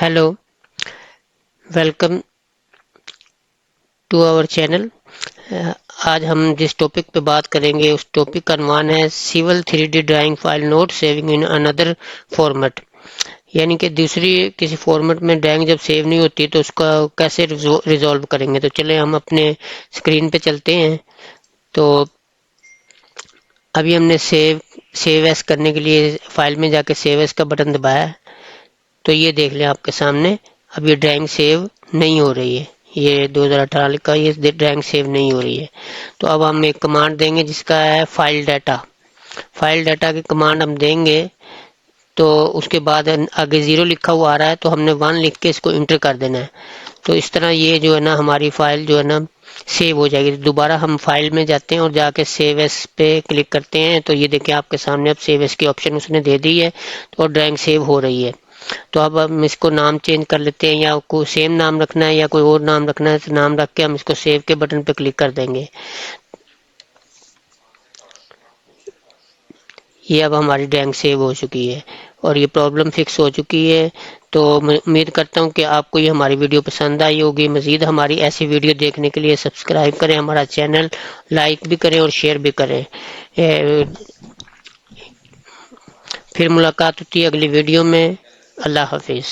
Hello, welcome to our channel. आज हम जिस टॉपिक पे बात करेंगे उस टॉपिक का नाम है civil 3D drawing file note saving in another format. यानी कि दूसरी किसी फॉर्मेट में ड्राइंग जब सेव नहीं होती तो उसका कैसे रिजॉल्व करेंगे। तो चले हम अपने स्क्रीन पे चलते हैं। तो अभी हमने सेव एस करने के लिए फाइल में जाके सेव एस का बटन दबाया है। तो ये देख लें आपके सामने अब ये ड्राइंग सेव नहीं हो रही है। ये 2018 का ये ड्राइंग सेव नहीं हो रही है। तो अब हम एक कमांड देंगे जिसका है फाइल डाटा की कमांड हम देंगे। तो उसके बाद आगे 0 लिखा हुआ आ रहा है तो हमने 1 लिख के इसको इंटर कर देना है। तो इस तरह ये जो है ना हमारी फाइल जो है ना सेव हो जाएगी। दोबारा हम फाइल में जाते हैं और जाके सेव एस पे क्लिक करते हैं। तो ये देखिए आपके सामने अब सेव एस की ऑप्शन उसने दे दी है तो ड्राइंग सेव हो रही है। तो अब हम इसको नाम चेंज कर लेते हैं, या कोई सेम नाम रखना है या कोई और नाम रखना है तो नाम रख के हम इसको सेव के बटन पे क्लिक कर देंगे। ये अब हमारी ड्राइंग सेव हो चुकी है और ये प्रॉब्लम फिक्स हो चुकी है। तो मैं उम्मीद करता हूँ कि आपको ये हमारी वीडियो पसंद आई होगी। मज़ीद हमारी ऐसी वीडियो देखने के लिए सब्सक्राइब करें, हमारा चैनल लाइक भी करें और शेयर भी करें। फिर मुलाकात होती है अगली वीडियो में। अल्लाह हाफिज़।